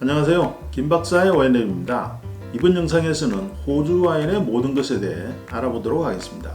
안녕하세요. 김박사의 와인랩입니다. 이번 영상에서는 호주 와인의 모든 것에 대해 알아보도록 하겠습니다.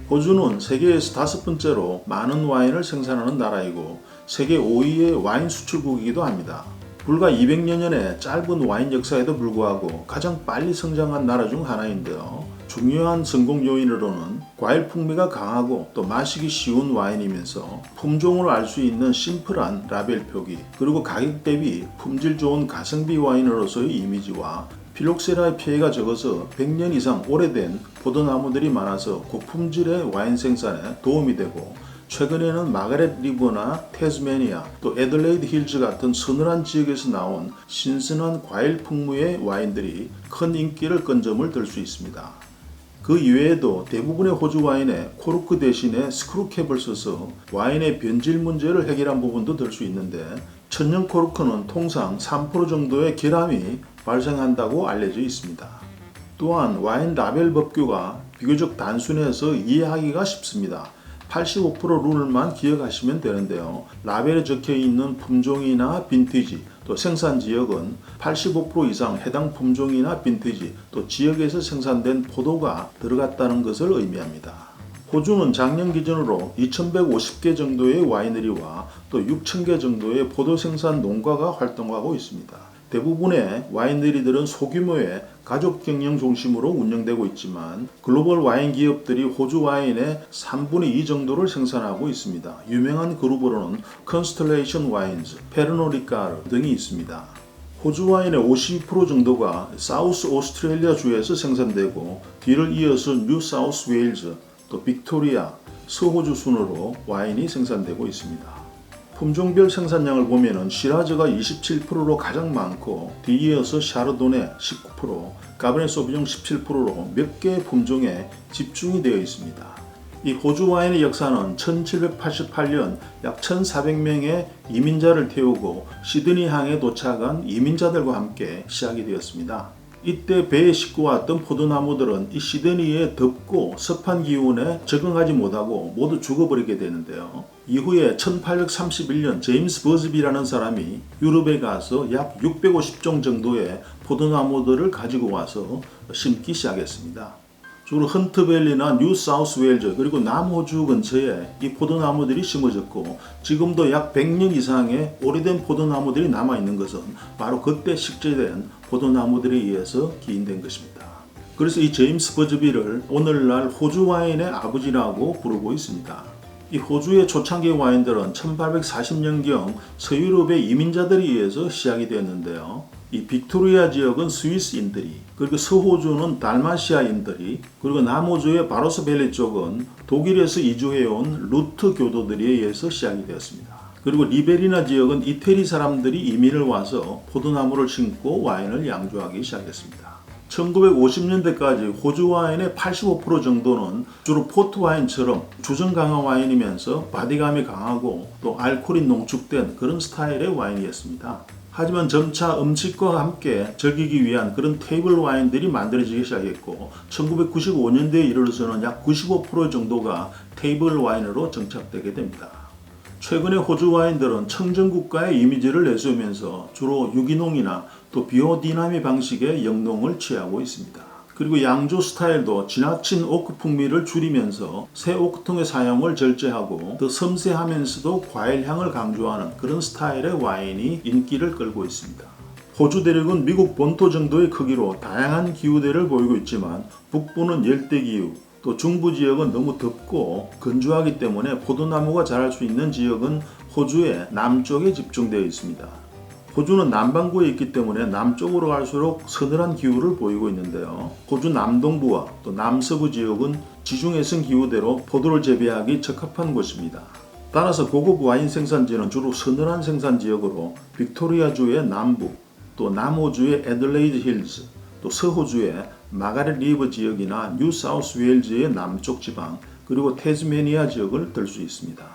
호주는 세계에서 5번째로 많은 와인을 생산하는 나라이고 세계 5위의 와인 수출국이기도 합니다. 불과 200여년의 짧은 와인 역사에도 불구하고 가장 빨리 성장한 나라 중 하나인데요. 중요한 성공 요인으로는 과일 풍미가 강하고 또 마시기 쉬운 와인이면서 품종을 알 수 있는 심플한 라벨 표기, 그리고 가격 대비 품질 좋은 가성비 와인으로서의 이미지와 필록세라의 피해가 적어서 100년 이상 오래된 포도나무들이 많아서 고품질의 와인 생산에 도움이 되고, 최근에는 마가렛 리버나 태즈메니아, 또 애들레이드 힐즈 같은 서늘한 지역에서 나온 신선한 과일 풍무의 와인들이 큰 인기를 끈 점을 들 수 있습니다. 그 이외에도 대부분의 호주 와인에 코르크 대신에 스크루캡을 써서 와인의 변질 문제를 해결한 부분도 들 수 있는데, 천연 코르크는 통상 3% 정도의 결함이 발생한다고 알려져 있습니다. 또한 와인 라벨 법규가 비교적 단순해서 이해하기가 쉽습니다. 85% 룰만 기억하시면 되는데요. 라벨에 적혀있는 품종이나 빈티지, 또 생산 지역은 85% 이상 해당 품종이나 빈티지, 또 지역에서 생산된 포도가 들어갔다는 것을 의미합니다. 호주는 작년 기준으로 2150개 정도의 와이너리와 또 6000개 정도의 포도 생산 농가가 활동하고 있습니다. 대부분의 와이너리들은 소규모의 가족 경영 중심으로 운영되고 있지만 글로벌 와인 기업들이 호주 와인의 3분의 2 정도를 생산하고 있습니다. 유명한 그룹으로는 컨스텔레이션 와인즈, 페르노 리카르 등이 있습니다. 호주 와인의 52% 정도가 사우스 오스트레일리아 주에서 생산되고, 뒤를 이어서 뉴 사우스 웨일즈, 또 빅토리아, 서호주 순으로 와인이 생산되고 있습니다. 품종별 생산량을 보면 시라즈가 27%로 가장 많고, 뒤이어서 샤르도네 19%, 까베네 소비뇽 17%로 몇 개의 품종에 집중이 되어 있습니다. 이 호주 와인의 역사는 1788년 약 1400명의 이민자를 태우고 시드니 항에 도착한 이민자들과 함께 시작이 되었습니다. 이때 배에 싣고 왔던 포도나무들은 이 시드니의 덥고 습한 기온에 적응하지 못하고 모두 죽어버리게 되는데요. 이후에 1831년 제임스 버즈비라는 사람이 유럽에 가서 약 650종 정도의 포도나무들을 가지고 와서 심기 시작했습니다. 주로 헌트밸리나 뉴 사우스 웨일즈 그리고 남호주 근처에 이 포도나무들이 심어졌고, 지금도 약 100년 이상의 오래된 포도나무들이 남아있는 것은 바로 그때 식재된 포도나무들에 의해서 기인된 것입니다. 그래서 이 제임스 버즈비를 오늘날 호주 와인의 아버지라고 부르고 있습니다. 이 호주의 초창기 와인들은 1840년경 서유럽의 이민자들에 의해서 시작이 되었는데요. 이 빅토리아 지역은 스위스인들이, 그리고 서호주는 달마시아인들이, 그리고 남호주의 바로스밸리 쪽은 독일에서 이주해온 루트 교도들에 의해서 시작이 되었습니다. 그리고 리베리나 지역은 이태리 사람들이 이민을 와서 포도나무를 심고 와인을 양조하기 시작했습니다. 1950년대까지 호주 와인의 85% 정도는 주로 포트 와인처럼 주정 강화 와인이면서 바디감이 강하고 또 알코올이 농축된 그런 스타일의 와인이었습니다. 하지만 점차 음식과 함께 즐기기 위한 그런 테이블 와인들이 만들어지기 시작했고, 1995년대에 이르러서는 약 95% 정도가 테이블 와인으로 정착되게 됩니다. 최근에 호주 와인들은 청정국가의 이미지를 내세우면서 주로 유기농이나 또 비오디나미 방식의 영농을 취하고 있습니다. 그리고 양조 스타일도 지나친 오크 풍미를 줄이면서 새 오크통의 사용을 절제하고 더 섬세하면서도 과일 향을 강조하는 그런 스타일의 와인이 인기를 끌고 있습니다. 호주 대륙은 미국 본토 정도의 크기로 다양한 기후대를 보이고 있지만, 북부는 열대기후, 또 중부 지역은 너무 덥고 건조하기 때문에 포도나무가 자랄 수 있는 지역은 호주의 남쪽에 집중되어 있습니다. 호주는 남반구에 있기 때문에 남쪽으로 갈수록 서늘한 기후를 보이고 있는데요. 호주 남동부와 또 남서부 지역은 지중해성 기후대로 포도를 재배하기 적합한 곳입니다. 따라서 고급 와인 생산지는 주로 서늘한 생산 지역으로 빅토리아주의 남부, 또 남호주의 애들레이드 힐즈, 또 서호주의 마가렛 리버 지역이나 뉴 사우스 웨일즈의 남쪽 지방, 그리고 태즈메니아 지역을 들 수 있습니다.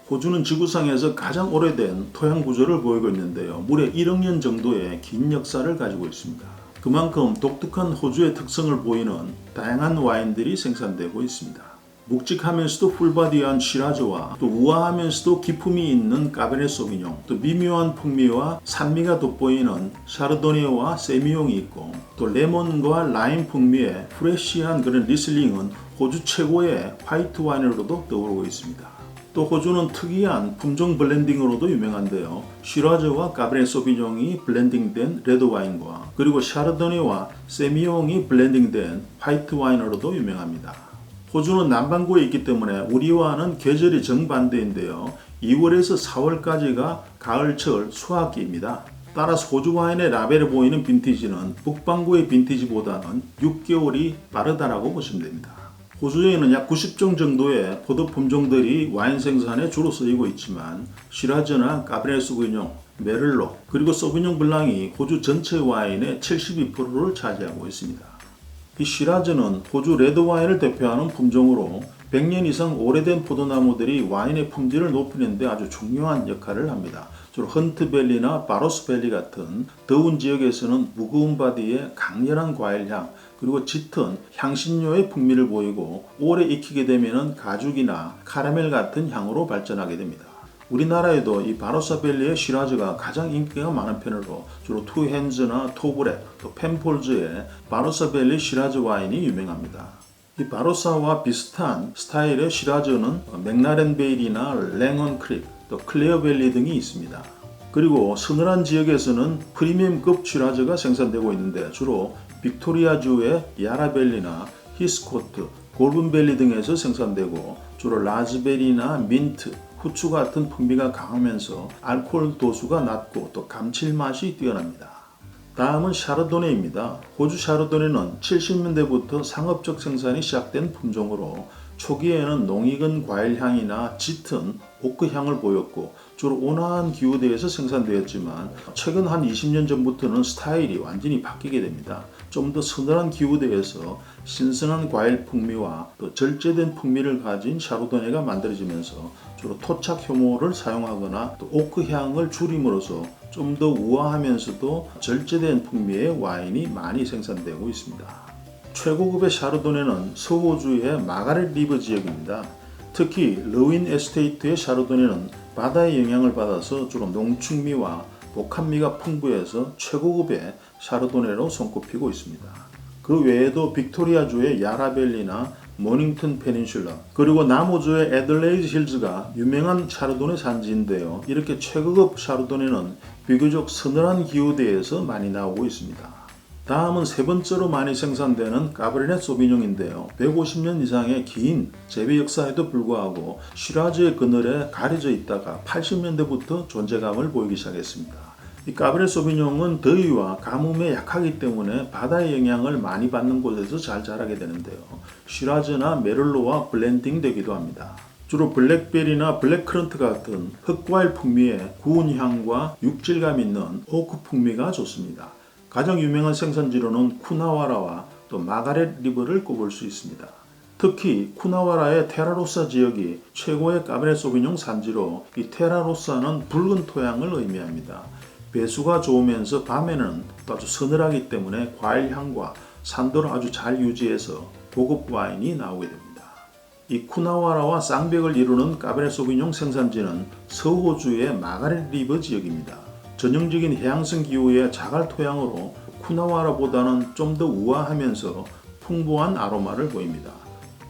호주는 지구상에서 가장 오래된 토양 구조를 보이고 있는데요. 무려 1억 년 정도의 긴 역사를 가지고 있습니다. 그만큼 독특한 호주의 특성을 보이는 다양한 와인들이 생산되고 있습니다. 묵직하면서도 풀바디한 시라즈와 또 우아하면서도 기품이 있는 까베르네 소비뇽, 또 미묘한 풍미와 산미가 돋보이는 샤르도네와 세미용이 있고, 또 레몬과 라임 풍미의 프레시한 그런 리슬링은 호주 최고의 화이트 와인으로도 떠오르고 있습니다. 또 호주는 특이한 품종 블렌딩으로도 유명한데요. 시라즈와 까베르네 소비뇽이 블렌딩된 레드 와인과 그리고 샤르도네와 세미용이 블렌딩된 화이트 와인으로도 유명합니다. 호주는 남반구에 있기 때문에 우리와는 계절이 정반대인데요. 2월에서 4월까지가 가을철 수확기입니다. 따라서 호주 와인의 라벨에 보이는 빈티지는 북반구의 빈티지보다는 6개월이 빠르다라고 보시면 됩니다. 호주에는 약 90종 정도의 포도 품종들이 와인 생산에 주로 쓰이고 있지만 시라즈나 까베르네 소비뇽, 메를로 그리고 소비뇽 블랑이 호주 전체 와인의 72%를 차지하고 있습니다. 이 시라즈는 호주 레드 와인을 대표하는 품종으로 100년 이상 오래된 포도나무들이 와인의 품질을 높이는 데 아주 중요한 역할을 합니다. 주로 헌트밸리나 바로스밸리 같은 더운 지역에서는 무거운 바디에 강렬한 과일향 그리고 짙은 향신료의 풍미를 보이고 오래 익히게 되면 가죽이나 카라멜 같은 향으로 발전하게 됩니다. 우리나라에도 이 바로사밸리의 시라즈가 가장 인기가 많은 편으로 주로 투핸즈나 토브렛, 또 펜폴즈의 바로사밸리 시라즈 와인이 유명합니다. 이 바로사와 비슷한 스타일의 시라즈는 맥라렌베일이나 랭언 크릭, 또 클레어밸리 등이 있습니다. 그리고 서늘한 지역에서는 프리미엄급 시라즈가 생산되고 있는데 주로 빅토리아주의 야라밸리나 히스코트, 골든밸리 등에서 생산되고 주로 라즈베리나 민트, 후추 같은 풍미가 강하면서 알코올 도수가 낮고 또 감칠맛이 뛰어납니다. 다음은 샤르도네입니다. 호주 샤르도네는 70년대부터 상업적 생산이 시작된 품종으로 초기에는 농익은 과일향이나 짙은 오크향을 보였고 주로 온화한 기후대에서 생산되었지만 최근 한 20년 전부터는 스타일이 완전히 바뀌게 됩니다. 좀 더 서늘한 기후대에서 신선한 과일 풍미와 또 절제된 풍미를 가진 샤르도네가 만들어지면서 주로 토착 효모를 사용하거나 또 오크향을 줄임으로써 좀 더 우아하면서도 절제된 풍미의 와인이 많이 생산되고 있습니다. 최고급의 샤르도네는 서호주의 마가렛 리버 지역입니다. 특히 러윈 에스테이트의 샤르도네는 바다의 영향을 받아서 주로 농축미와 복합미가 풍부해서 최고급의 샤르도네로 손꼽히고 있습니다. 그 외에도 빅토리아주의 야라밸리나 모닝턴 페닌슐라 그리고 남호주의 애들레이드 힐즈가 유명한 샤르도네 산지인데요. 이렇게 최고급 샤르도네는 비교적 서늘한 기후대에서 많이 나오고 있습니다. 다음은 세 번째로 많이 생산되는 까베르네 소비뇽인데요. 150년 이상의 긴 재배 역사에도 불구하고 시라즈의 그늘에 가려져 있다가 80년대부터 존재감을 보이기 시작했습니다. 이 까베르네 소비뇽은 더위와 가뭄에 약하기 때문에 바다의 영향을 많이 받는 곳에서 잘 자라게 되는데요. 시라즈나 메를로와 블렌딩 되기도 합니다. 주로 블랙베리나 블랙커런트 같은 흑과일 풍미의 구운 향과 육질감 있는 오크 풍미가 좋습니다. 가장 유명한 생산지로는 쿠나와라와 또 마가렛 리버를 꼽을 수 있습니다. 특히 쿠나와라의 테라로사 지역이 최고의 까베르네 소비뇽 산지로 이 테라로사는 붉은 토양을 의미합니다. 배수가 좋으면서 밤에는 또 아주 서늘하기 때문에 과일향과 산도를 아주 잘 유지해서 고급 와인이 나오게 됩니다. 이 쿠나와라와 쌍벽을 이루는 까베르네 소비뇽 생산지는 서호주의 마가렛 리버 지역입니다. 전형적인 해양성 기후의 자갈 토양으로 쿠나와라보다는 좀 더 우아하면서 풍부한 아로마를 보입니다.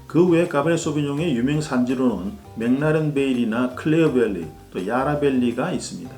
그 외 까베르네 소비뇽의 유명 산지로는 맥라렌베일이나 클레어밸리, 또 야라밸리가 있습니다.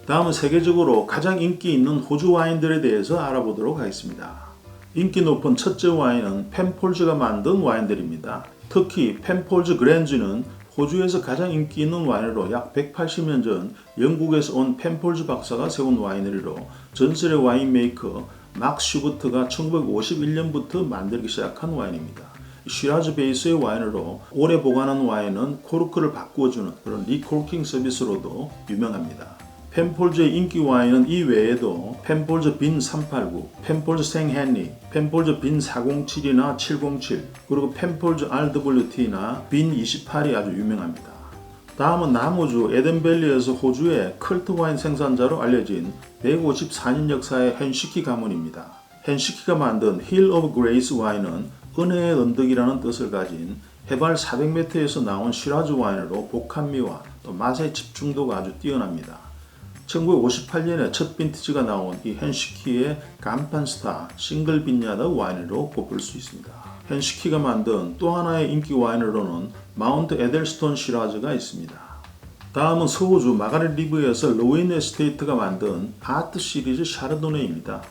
다음은 세계적으로 가장 인기 있는 호주 와인들에 대해서 알아보도록 하겠습니다. 인기 높은 첫째 와인은 펜폴즈가 만든 와인들입니다. 특히 펜폴즈 그랜즈는 호주에서 가장 인기 있는 와이너로 약 180년 전 영국에서 온 펜폴즈 박사가 세운 와이너리로 전설의 와인 메이커 막 슈버트가 1951년부터 만들기 시작한 와인입니다. 시라즈 베이스의 와인으로 오래 보관한 와인은 코르크를 바꾸어주는 그런 리코킹 서비스로도 유명합니다. 펜폴즈의 인기 와인은 이 외에도 펜폴즈 빈 389, 펜폴즈 생헨리, 펜폴즈 빈 407이나 707, 그리고 펜폴즈 RWT나 빈 28이 아주 유명합니다. 다음은 남호주 에덴밸리에서 호주의 컬트 와인 생산자로 알려진 154년 역사의 헨시키 가문입니다. 헨시키가 만든 힐 오브 그레이스 와인은 은혜의 언덕이라는 뜻을 가진 해발 400m에서 나온 시라즈 와인으로 복합미와 또 맛의 집중도가 아주 뛰어납니다. 1958년에 첫 빈티지가 나온 이 헨시키의 간판 스타 싱글 빈야드 와인으로 꼽을 수 있습니다. 헨시키가 만든 또 하나의 인기 와인으로는 마운트 에델스톤 시라즈가 있습니다. 다음은 서호주 마가렛 리브에서 로윈 에스테이트가 만든 아트 시리즈 샤르도네입니다.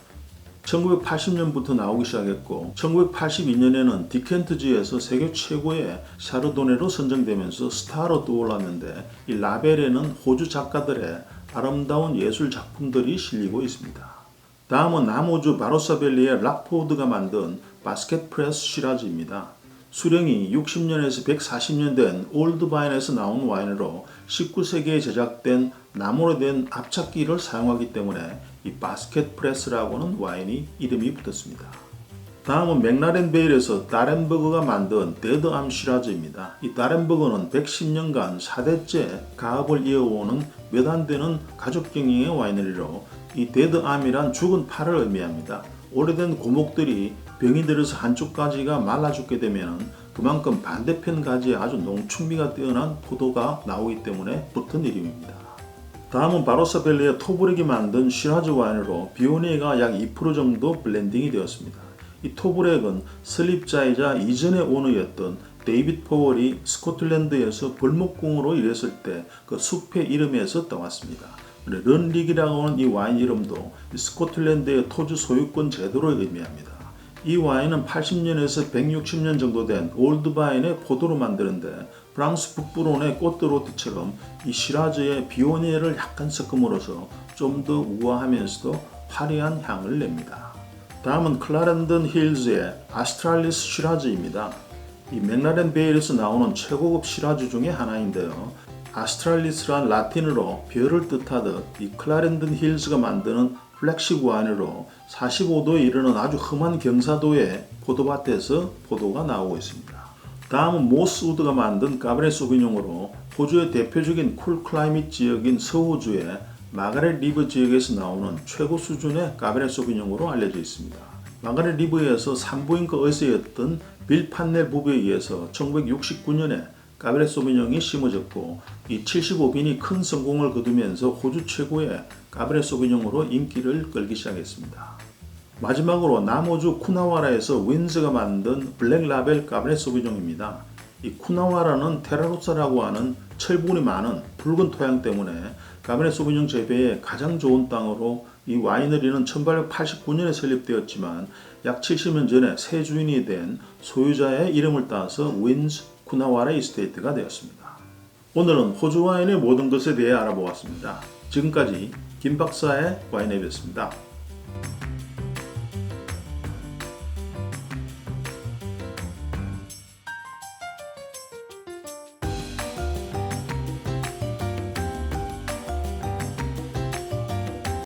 1980년부터 나오기 시작했고 1982년에는 디켄트지에서 세계 최고의 샤르도네로 선정되면서 스타로 떠올랐는데 이 라벨에는 호주 작가들의 아름다운 예술 작품들이 실리고 있습니다. 다음은 남호주 바로사밸리의 락포드가 만든 바스켓 프레스 시라즈입니다. 수령이 60년에서 140년 된 올드바인에서 나온 와인으로 19세기에 제작된 나무로 된 압착기를 사용하기 때문에 이 바스켓 프레스라고는 와인이 이름이 붙었습니다. 다음은 맥라렌 베일에서 다렌버그가 만든 데드암 시라즈입니다. 이 다렌버그는 110년간 4대째 가업을 이어오는 몇 안 되는 가족 경영의 와이너리로 이 데드암이란 죽은 팔을 의미합니다. 오래된 고목들이 병이 들어서 한쪽 가지가 말라 죽게 되면 그만큼 반대편 가지에 아주 농축미가 뛰어난 포도가 나오기 때문에 붙은 이름입니다. 다음은 바로사밸리의 토브렉이 만든 시라즈 와인으로 비오니가 약 2% 정도 블렌딩이 되었습니다. 이 토브렉은 설립자이자 이전의 오너였던 데이빗 포월이 스코틀랜드에서 벌목공으로 일했을 때 그 숲의 이름에서 따왔습니다. 런릭이라고 하는 이 와인 이름도 스코틀랜드의 토지 소유권 제도를 의미합니다. 이 와인은 80년에서 160년 정도 된 올드바인의 포도로 만드는데 프랑스 북부론의 꽃드로트처럼 이 시라즈의 비오니에를 약간 섞음으로써 좀 더 우아하면서도 화려한 향을 냅니다. 다음은 클라렌던 힐즈의 아스트랄리스 시라즈입니다. 이 맥라렌 베일에서 나오는 최고급 시라즈 중에 하나인데요. 아스트랄리스란 라틴어로 별을 뜻하듯 이 클라렌던 힐즈가 만드는 플렉식 와인으로 45도에 이르는 아주 험한 경사도의 포도밭에서 포도가 나오고 있습니다. 다음은 모스우드가 만든 까베르네 소비뇽으로 호주의 대표적인 쿨 클라이밋 지역인 서호주의 마가렛 리브 지역에서 나오는 최고 수준의 까베르네 소비뇽으로 알려져 있습니다. 마가렛 리브에서 산부인과 의사였던 빌 판넬 부부에 의해서 1969년에 까베르네 소비뇽이 심어졌고 이 75빈이 큰 성공을 거두면서 호주 최고의 까베르네 소비뇽으로 인기를 끌기 시작했습니다. 마지막으로 남호주 쿠나와라에서 윈즈가 만든 블랙라벨 까베르네 소비뇽입니다. 이 쿠나와라는 테라로사라고 하는 철분이 많은 붉은 토양 때문에 까베르네 소비뇽 재배에 가장 좋은 땅으로 이 와이너리는 1889년에 설립되었지만 약 70년 전에 새 주인이 된 소유자의 이름을 따서 윈즈 쿠나와라 이스테이트가 되었습니다. 오늘은 호주 와인의 모든 것에 대해 알아보았습니다. 지금까지 김 박사의 와인앱이었습니다.